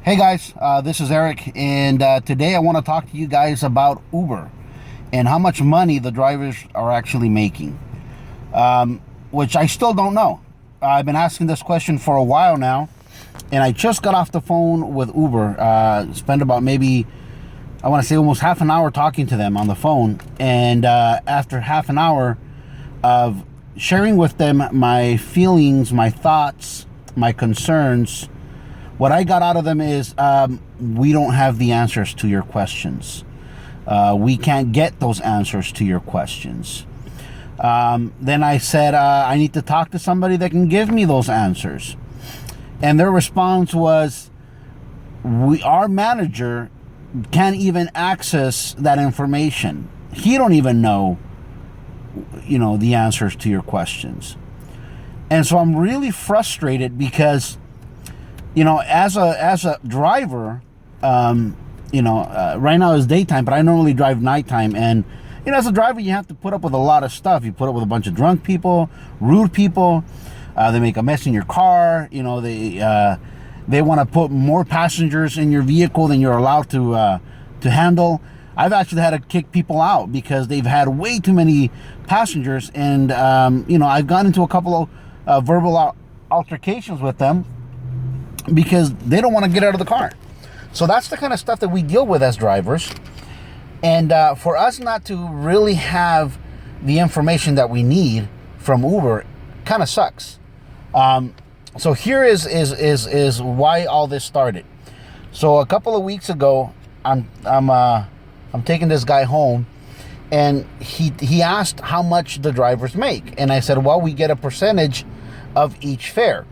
Hey guys, this is Eric, and today I want to talk to you guys about Uber and how much money the drivers are actually making, which I still don't know. I've been asking this question for a while now, and I just got off the phone with Uber. Spent about maybe, I want to say almost half an hour talking to them on the phone, and after half an hour of sharing with them my feelings, my thoughts, my concerns, what I got out of them is we don't have the answers to your questions. We can't get those answers to your questions. Then I said, I need to talk to somebody that can give me those answers. And their response was, our manager can't even access that information. He don't even know, the answers to your questions. And so I'm really frustrated because as a driver, right now is daytime, but I normally drive nighttime. And, as a driver, you have to put up with a lot of stuff. You put up with a bunch of drunk people, rude people. They make a mess in your car. They want to put more passengers in your vehicle than you're allowed to handle. I've actually had to kick people out because they've had way too many passengers. And, I've gotten into a couple of verbal altercations with them because they don't want to get out of the car. So that's the kind of stuff that we deal with as drivers. And for us not to really have the information that we need from Uber kind of sucks. So here is why all this started. So a couple of weeks ago, I'm taking this guy home, and he asked how much the drivers make, and I said, well, we get a percentage of each fare.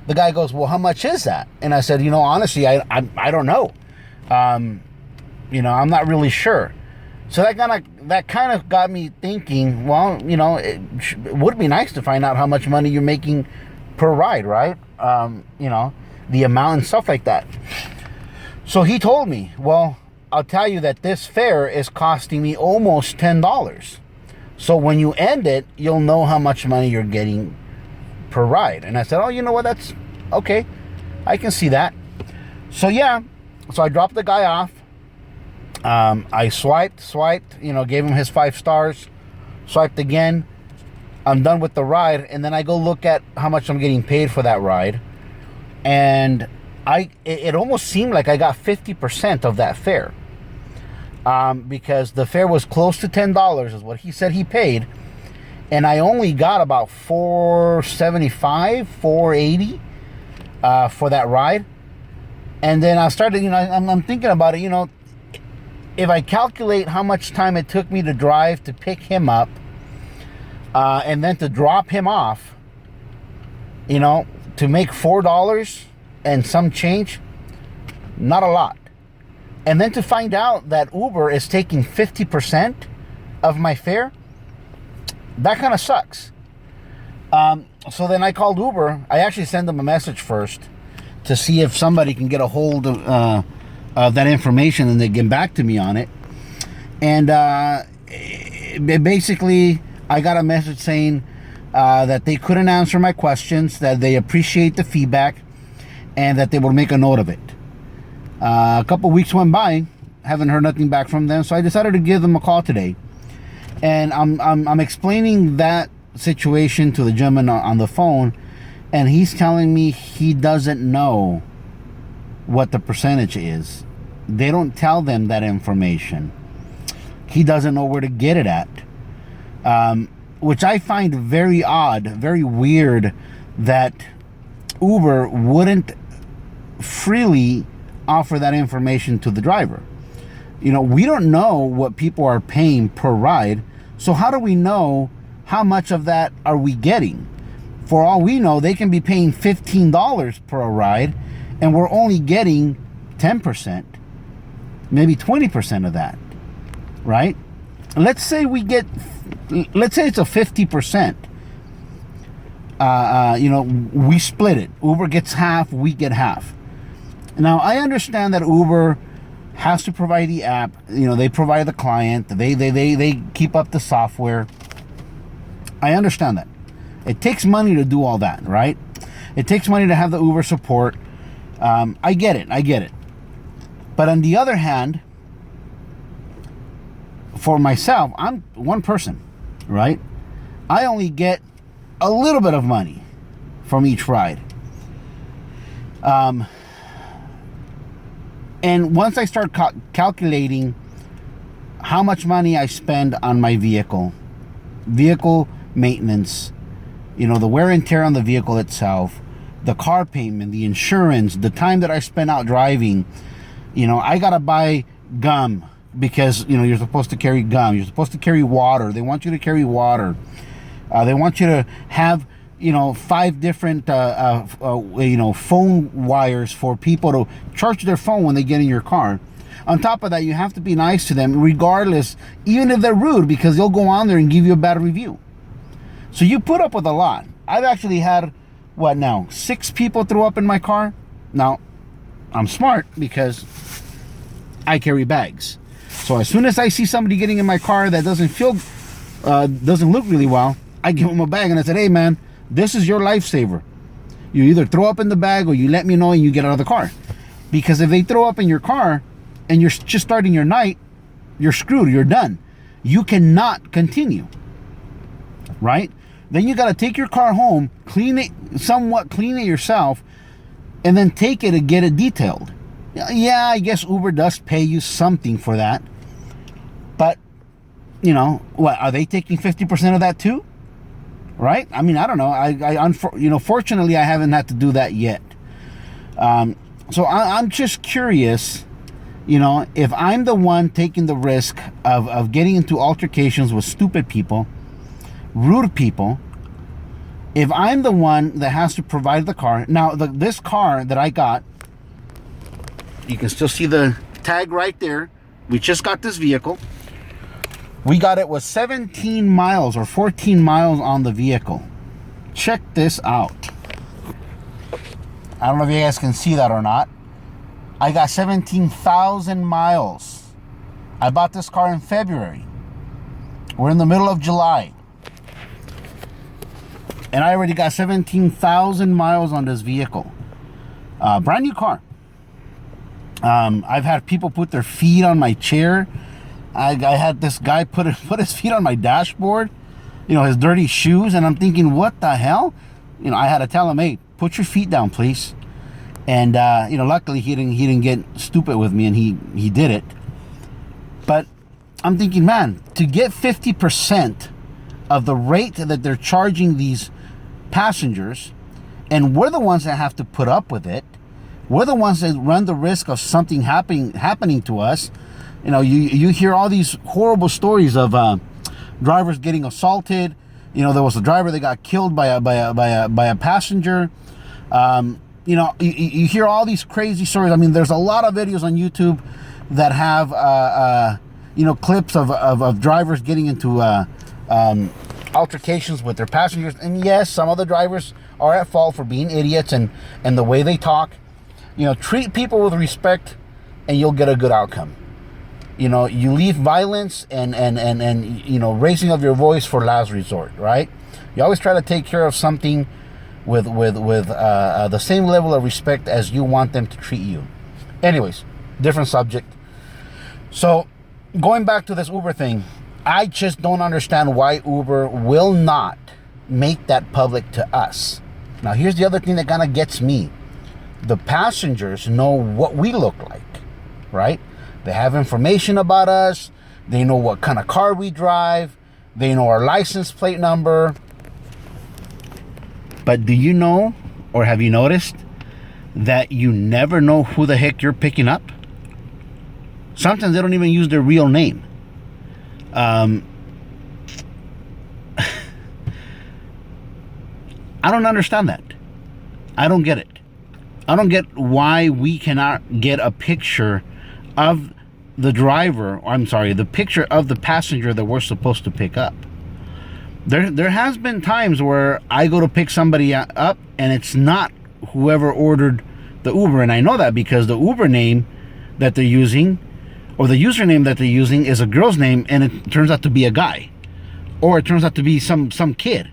The guy goes, well, how much is that? And I said, honestly, I don't know. I'm not really sure. So that kind of got me thinking, well, it would be nice to find out how much money you're making per ride, right? The amount and stuff like that. So he told me, well, I'll tell you that this fare is costing me almost $10. So when you end it, you'll know how much money you're getting per ride. And I said, oh, you know what, that's okay, I can see that. So I dropped the guy off. I swiped, gave him his 5 stars, swiped again. I'm done with the ride, and then I go look at how much I'm getting paid for that ride, and it almost seemed like I got 50% of that fare, because the fare was close to $10 is what he said he paid, and I only got about $4.75, $4.80 for that ride. And then I started, I'm thinking about it, if I calculate how much time it took me to drive to pick him up, and then to drop him off, to make $4 and some change, not a lot. And then to find out that Uber is taking 50% of my fare, that kind of sucks. So then I called Uber. I actually sent them a message first to see if somebody can get a hold of that information, and they get back to me on it. And basically, I got a message saying that they couldn't answer my questions, that they appreciate the feedback, and that they will make a note of it. A couple weeks went by, haven't heard nothing back from them, so I decided to give them a call today. And I'm explaining that situation to the gentleman on the phone, and he's telling me he doesn't know what the percentage is. They don't tell them that information. He doesn't know where to get it at, which I find very odd, very weird, that Uber wouldn't freely offer that information to the driver. We don't know what people are paying per ride, so how do we know how much of that are we getting? For all we know, they can be paying $15 per ride, and we're only getting 10%, maybe 20% of that, right? Let's say it's a 50%. We split it. Uber gets half, we get half. Now, I understand that Uber has to provide the app. They provide the client. They keep up the software. I understand that. It takes money to do all that, right? It takes money to have the Uber support. I get it. But on the other hand, for myself, I'm one person, right? I only get a little bit of money from each ride. And once I start calculating how much money I spend on my vehicle maintenance, the wear and tear on the vehicle itself, the car payment, the insurance, the time that I spend out driving, I gotta buy gum because, you're supposed to carry gum. You're supposed to carry water. They want you to carry water. They want you to have, 5 different, phone wires for people to charge their phone when they get in your car. On top of that, you have to be nice to them regardless, even if they're rude, because they'll go on there and give you a bad review. So you put up with a lot. I've actually had, 6 people throw up in my car. Now, I'm smart because I carry bags. So as soon as I see somebody getting in my car that doesn't look really well, I give them a bag and I said, hey man, this is your lifesaver. You either throw up in the bag or you let me know and you get out of the car. Because if they throw up in your car and you're just starting your night, you're screwed, you're done. You cannot continue, right? Then you got to take your car home, clean it yourself, and then take it and get it detailed. Yeah, I guess Uber does pay you something for that. But, are they taking 50% of that too? Right? I mean, I don't know. Fortunately, I haven't had to do that yet. So I'm just curious, if I'm the one taking the risk of getting into altercations with stupid people, rude people, if I'm the one that has to provide the car. Now, this car that I got, you can still see the tag right there. We just got this vehicle. We got it with 17 miles or 14 miles on the vehicle. Check this out. I don't know if you guys can see that or not. I got 17,000 miles. I bought this car in February. We're in the middle of July. And I already got 17,000 miles on this vehicle. Brand new car. I've had people put their feet on my chair. I had this guy put his feet on my dashboard, his dirty shoes, and I'm thinking, what the hell? I had to tell him, hey, put your feet down, please. And luckily he didn't get stupid with me, and he did it. But I'm thinking, man, to get 50% of the rate that they're charging these passengers, and we're the ones that have to put up with it. We're the ones that run the risk of something happening to us. You hear all these horrible stories of drivers getting assaulted. There was a driver that got killed by a passenger. You hear all these crazy stories. I mean, there's a lot of videos on YouTube that have clips of drivers getting into altercations with their passengers. And yes, some of the drivers are at fault for being idiots and the way they talk. Treat people with respect and you'll get a good outcome. You leave violence and raising of your voice for last resort, right? You always try to take care of something with the same level of respect as you want them to treat you. Anyways, different subject. So going back to this Uber thing, I just don't understand why Uber will not make that public to us. Now, here's the other thing that kind of gets me. The passengers know what we look like, right? They have information about us. They know what kind of car we drive. They know our license plate number. But do you know, or have you noticed, that you never know who the heck you're picking up? Sometimes they don't even use their real name. I don't understand that. I don't get it. I don't get why we cannot get a picture of the driver, or I'm sorry, the picture of the passenger that we're supposed to pick up. There has been times where I go to pick somebody up and it's not whoever ordered the Uber, and I know that because the Uber name that they're using, or the username that they're using, is a girl's name, and it turns out to be a guy, or it turns out to be some kid,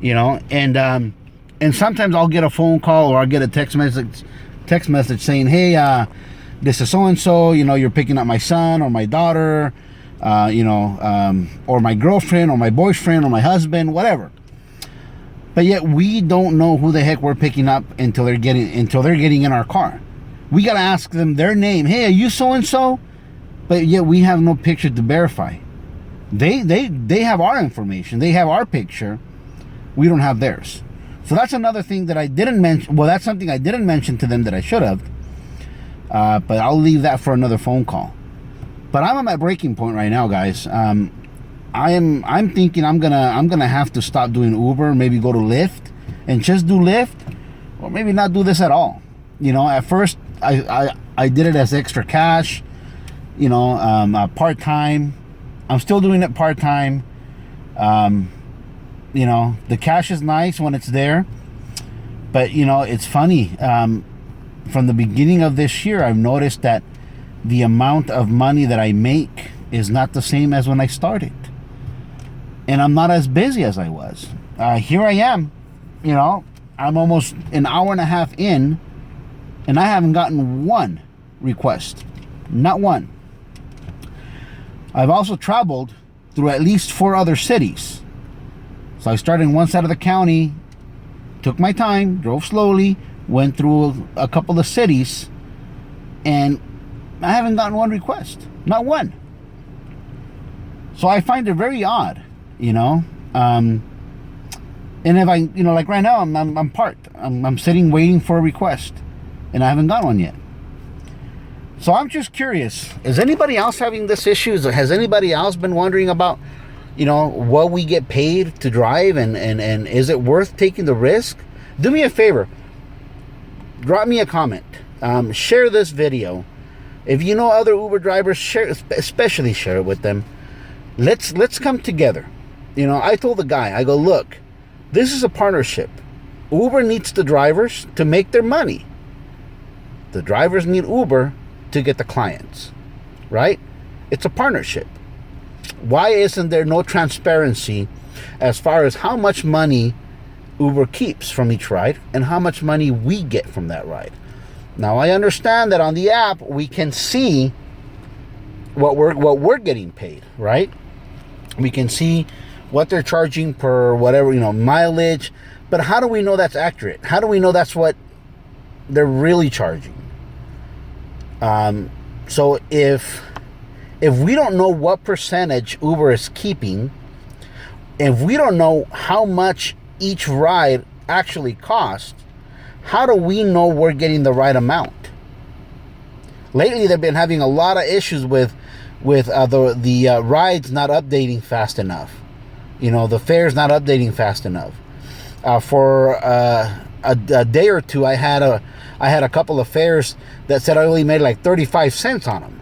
and sometimes I'll get a phone call or I'll get a text message text message saying, hey, this is so-and-so, you know, you're picking up my son or my daughter, or my girlfriend or my boyfriend or my husband, whatever. But yet we don't know who the heck we're picking up until they're getting in our car. We got to ask them their name. Hey, are you so-and-so? But yet we have no picture to verify. They have our information. They have our picture. We don't have theirs. So that's another thing that I didn't mention. Well, that's something I didn't mention to them that I should have. But I'll leave that for another phone call. But I'm at my breaking point right now, guys. I'm thinking I'm gonna have to stop doing Uber, maybe go to Lyft and just do Lyft, or maybe not do this at all. You know, at first I did it as extra cash, you know, part-time. I'm still doing it part-time. You know, the cash is nice when it's there, but you know, it's funny. From the beginning of this year, I've noticed that the amount of money that I make is not the same as when I started. And I'm not as busy as I was. Here I am, you know, I'm almost an hour and a half in, and I haven't gotten one request. Not one. I've also traveled through at least 4 other cities. So I started in one side of the county, took my time, drove slowly, went through a couple of cities, and I haven't gotten one request. Not one. So I find it very odd, you know. And if I, you know, like right now, I'm parked. I'm sitting waiting for a request, and I haven't got one yet. So I'm just curious. Is anybody else having this issue? Has anybody else been wondering about, you know, what we get paid to drive, and is it worth taking the risk? Do me a favor. Drop me a comment. Share this video. If you know other Uber drivers, especially share it with them. Let's come together. You know, I told the guy, I go, look, this is a partnership. Uber needs the drivers to make their money. The drivers need Uber to get the clients, right? It's a partnership. Why isn't there no transparency as far as how much money Uber keeps from each ride and how much money we get from that ride? Now, I understand that on the app we can see what we're getting paid, right? We can see what they're charging per whatever, you know, mileage. But how do we know that's accurate? How do we know that's what they're really charging? So if we don't know what percentage Uber is keeping, if we don't know how much each ride actually costs, how do we know we're getting the right amount? Lately, they've been having a lot of issues with the rides not updating fast enough. You know, the fares not updating fast enough. For a day or two, I had a couple of fares that said I only made like 35 cents on them.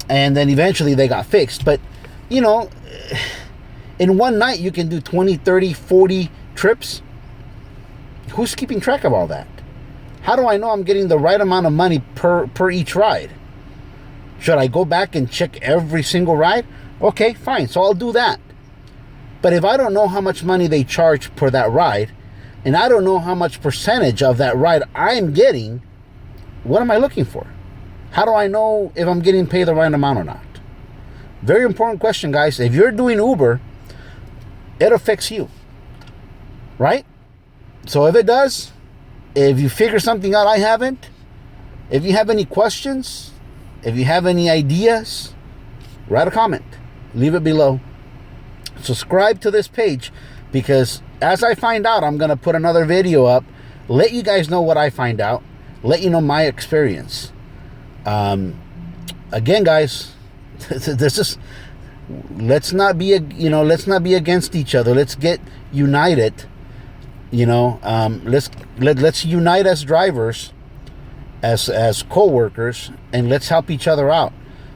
And then eventually they got fixed. But, you know, in one night you can do 20, 30, 40 trips. Who's keeping track of all that? How do I know I'm getting the right amount of money per each ride? Should I go back and check every single ride? Okay, fine. So I'll do that. But if I don't know how much money they charge per that ride, and I don't know how much percentage of that ride I'm getting, what am I looking for? How do I know if I'm getting paid the right amount or not? Very important question, guys. If you're doing Uber, it affects you, right? So if it does, if you figure something out I haven't, if you have any questions, if you have any ideas, write a comment. Leave it below. Subscribe to this page, because as I find out, I'm going to put another video up. Let you guys know what I find out. Let you know my experience. Again, guys, let's not be against each other. Let's get united. Let's unite as drivers, as co-workers, and let's help each other out.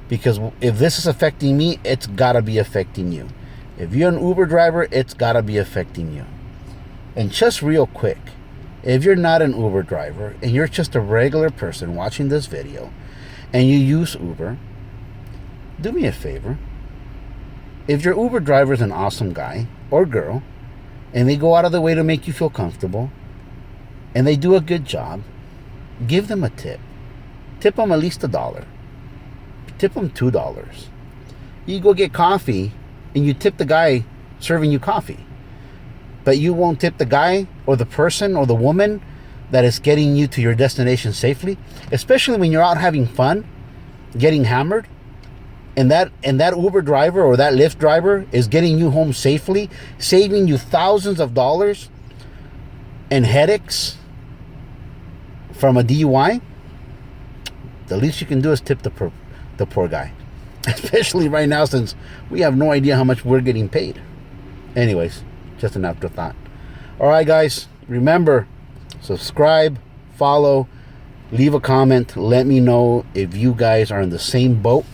Because if this is affecting me, it's gotta be affecting you. If you're an Uber driver, it's gotta be affecting you. And just real quick, if you're not an Uber driver and you're just a regular person watching this video and you use Uber, do me a favor. If your Uber driver is an awesome guy or girl and they go out of the way to make you feel comfortable and they do a good job, give them a tip. Tip them at least $1. Tip them $2. You go get coffee and you tip the guy serving you coffee. But you won't tip the guy or the person or the woman that is getting you to your destination safely, especially when you're out having fun, getting hammered, and that Uber driver or that Lyft driver is getting you home safely, saving you thousands of dollars and headaches from a DUI. The least you can do is tip the poor guy, especially right now since we have no idea how much we're getting paid. Anyways, just an afterthought. All right, guys, remember, subscribe, follow, leave a comment. Let me know if you guys are in the same boat,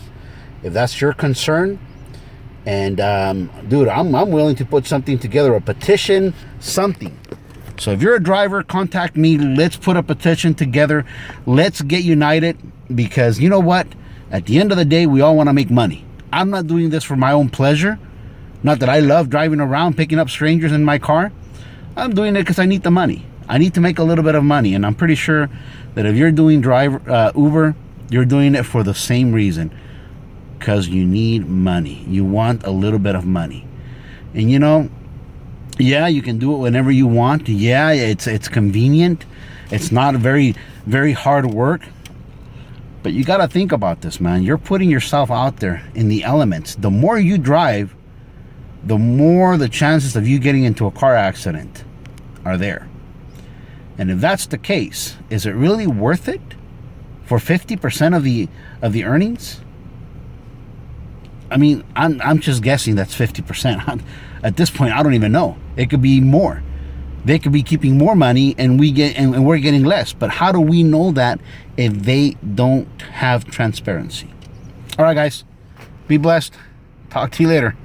if that's your concern. And dude, I'm willing to put something together, a petition, something. So if you're a driver, contact me. Let's put a petition together. Let's get united, because you know what? At the end of the day, we all want to make money. I'm not doing this for my own pleasure. Not that I love driving around, picking up strangers in my car. I'm doing it because I need the money. I need to make a little bit of money. And I'm pretty sure that if you're doing Uber, you're doing it for the same reason. Because you need money. You want a little bit of money. And you know, yeah, you can do it whenever you want. Yeah, it's convenient. It's not very, very hard work. But you got to think about this, man. You're putting yourself out there in the elements. The more you drive, the more the chances of you getting into a car accident are there. And if that's the case, is it really worth it for 50% of the earnings? I mean, I'm just guessing that's 50%. At this point, I don't even know. It could be more. They could be keeping more money and we're getting less. But how do we know that if they don't have transparency? All right, guys. Be blessed. Talk to you later.